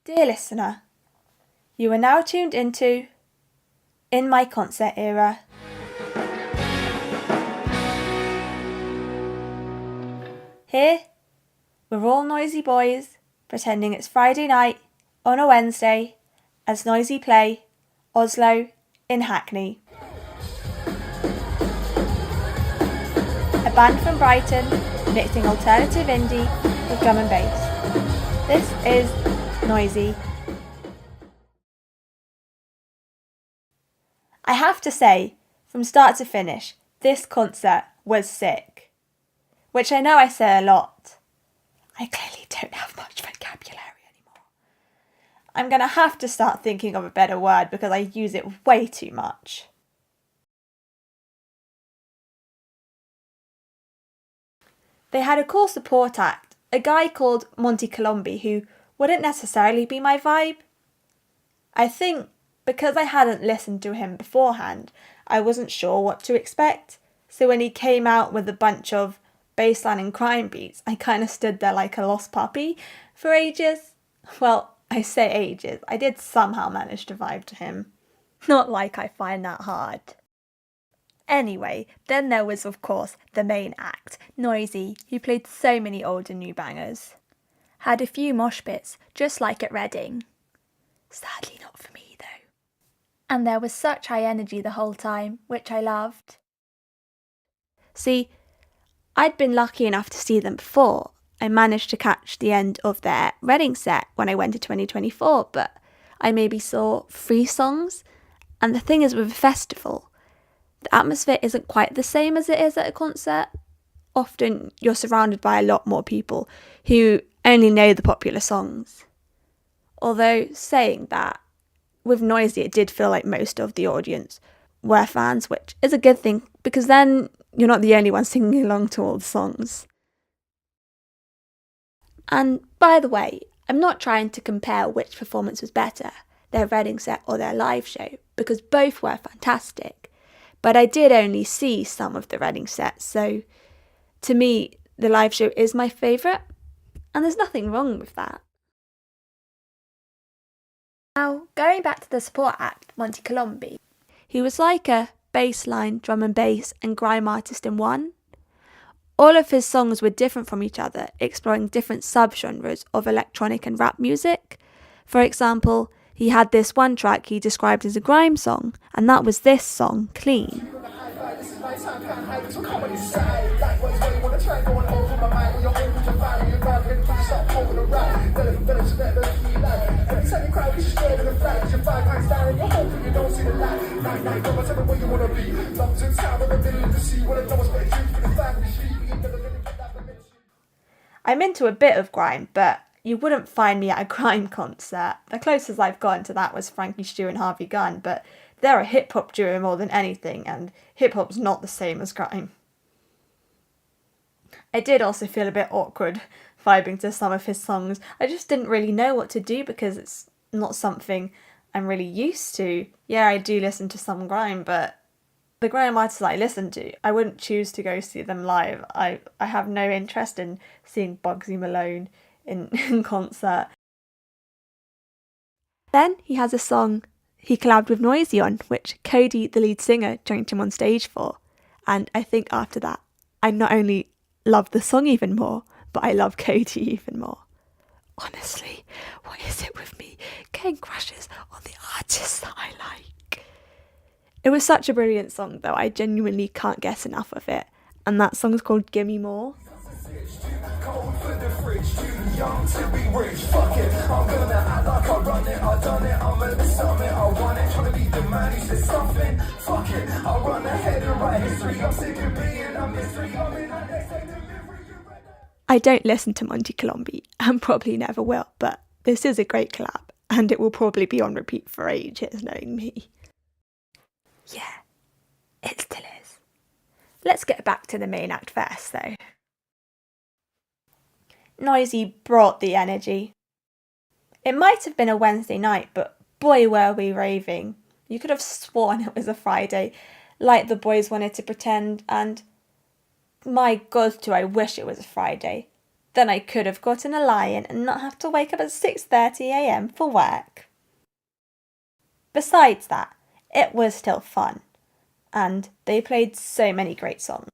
Dear listener, you are now tuned into In My Concert Era. Here, we're all noisy boys, pretending it's Friday night on a Wednesday as Noisy play Oslo in Hackney. A band from Brighton mixing alternative indie with drum and bass. This is Noisy. I have to say, from start to finish, this concert was sick. Which I know I say a lot. I clearly don't have much vocabulary anymore. I'm going to have to start thinking of a better word because I use it way too much. They had a cool support act, a guy called Monty Colombi who wouldn't necessarily be my vibe. I think because I hadn't listened to him beforehand, I wasn't sure what to expect. So when he came out with a bunch of bassline and crime beats, I kind of stood there like a lost puppy for ages. Well, I say ages. I did somehow manage to vibe to him. Not like I find that hard. Anyway, then there was of course the main act, Noisy, who played so many old and new bangers. Had a few mosh pits, just like at Reading. Sadly not for me though. And there was such high energy the whole time, which I loved. See, I'd been lucky enough to see them before. I managed to catch the end of their Reading set when I went to 2024, but I maybe saw 3 songs. And the thing is with a festival, the atmosphere isn't quite the same as it is at a concert. Often you're surrounded by a lot more people who only know the popular songs. Although saying that, with Noisy it did feel like most of the audience were fans, which is a good thing because then you're not the only one singing along to all the songs. And by the way, I'm not trying to compare which performance was better, their Reading set or their live show, because both were fantastic. But I did only see some of the Reading sets, so to me, the live show is my favourite, and there's nothing wrong with that. Now, going back to the support act, Monty Colombi, he was like a bassline, drum and bass and grime artist in one. All of his songs were different from each other, exploring different subgenres of electronic and rap music. For example, he had this one track he described as a grime song, and that was this song, Clean. I'm into a bit of grime, but you wouldn't find me at a grime concert. The closest I've gone to that was Frankie Stew and Harvey Gunn, but they're a hip-hop duo more than anything, and hip-hop's not the same as grime. I did also feel a bit awkward vibing to some of his songs. I just didn't really know what to do because it's not something I'm really used to. Yeah, I do listen to some grime, but the grime artists I listen to, I wouldn't choose to go see them live. I have no interest in seeing Bugsy Malone in concert. Then he has a song he collabed with Noisy on, which Cody, the lead singer, joined him on stage for. And I think after that, I not only love the song even more, but I love Cody even more. Honestly, what is it with me getting crushes on the artists that I like? It was such a brilliant song though, I genuinely can't get enough of it. And that song's called Gimme More. I don't listen to Monty Colombi and probably never will, but this is a great collab and it will probably be on repeat for ages, knowing me. Yeah, it still is. Let's get back to the main act first though. Noisy brought the energy. It might have been a Wednesday night, but boy were we raving. You could have sworn it was a Friday, like the boys wanted to pretend, and my God, do I wish it was a Friday. Then I could have gotten a lie-in and not have to wake up at 6:30 a.m. for work. Besides that, it was still fun, and they played so many great songs.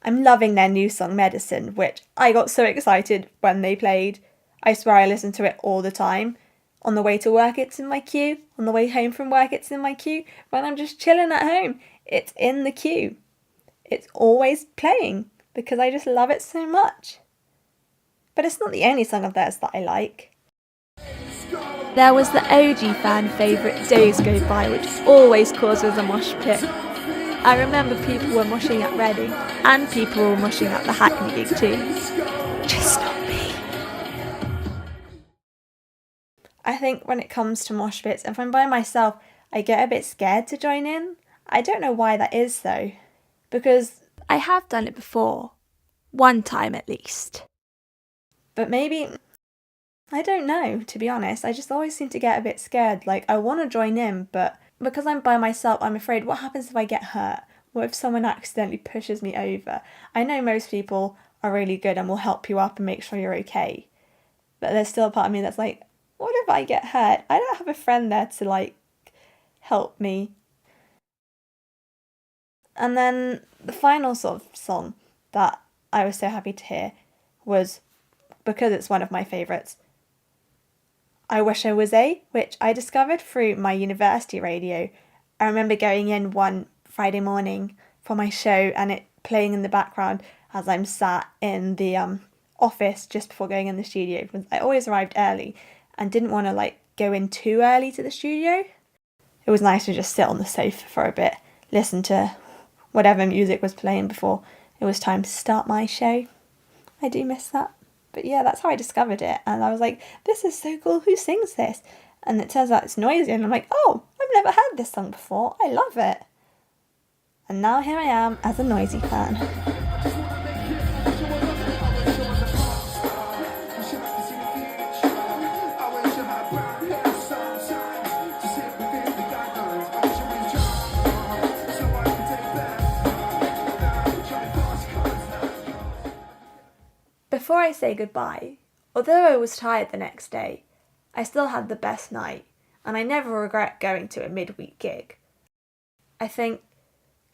I'm loving their new song Medicine, which I got so excited when they played. I swear I listen to it all the time. On the way to work, it's in my queue. On the way home from work, it's in my queue. When I'm just chilling at home, it's in the queue. It's always playing because I just love it so much. But it's not the only song of theirs that I like. There was the OG fan favourite Days Go By, which always causes a mosh pit. I remember people were moshing at Reading and people were moshing at the Hackney gig too. Just not me. I think when it comes to mosh pits, if I'm by myself, I get a bit scared to join in. I don't know why that is though, because I have done it before. One time at least. But maybe, I don't know, to be honest. I just always seem to get a bit scared. Like, I want to join in, but because I'm by myself, I'm afraid, what happens if I get hurt? What if someone accidentally pushes me over? I know most people are really good and will help you up and make sure you're okay. But there's still a part of me that's like, what if I get hurt? I don't have a friend there to, like, help me. And then the final sort of song that I was so happy to hear was, because it's one of my favourites, I Wish I Was A, which I discovered through my university radio. I remember going in one Friday morning for my show and it playing in the background as I'm sat in the office just before going in the studio. I always arrived early and didn't want to like go in too early to the studio. It was nice to just sit on the sofa for a bit, listen to whatever music was playing before it was time to start my show. I do miss that. But yeah, that's how I discovered it. And I was like, this is so cool. Who sings this? And it turns out it's Noisy. And I'm like, oh, I've never heard this song before. I love it. And now here I am as a Noisy fan. Before I say goodbye, although I was tired the next day, I still had the best night, and I never regret going to a midweek gig. I think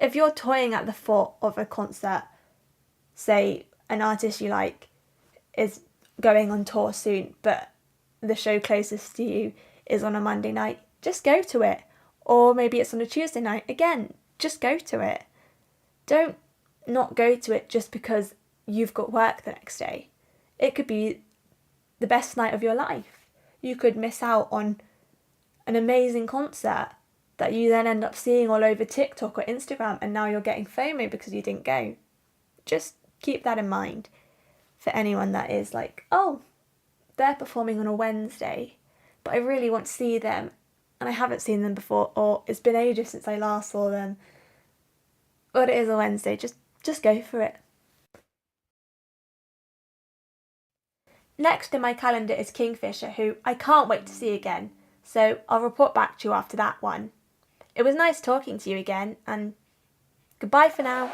if you're toying at the thought of a concert, say an artist you like is going on tour soon, but the show closest to you is on a Monday night, just go to it. Or maybe it's on a Tuesday night, again, just go to it. Don't not go to it just because you've got work the next day. It could be the best night of your life. You could miss out on an amazing concert that you then end up seeing all over TikTok or Instagram, and now you're getting FOMO because you didn't go. Just keep that in mind for anyone that is like, oh, they're performing on a Wednesday, but I really want to see them and I haven't seen them before, or it's been ages since I last saw them. But it is a Wednesday, just go for it. Next in my calendar is Kingfisher, who I can't wait to see again, so I'll report back to you after that one. It was nice talking to you again, and goodbye for now.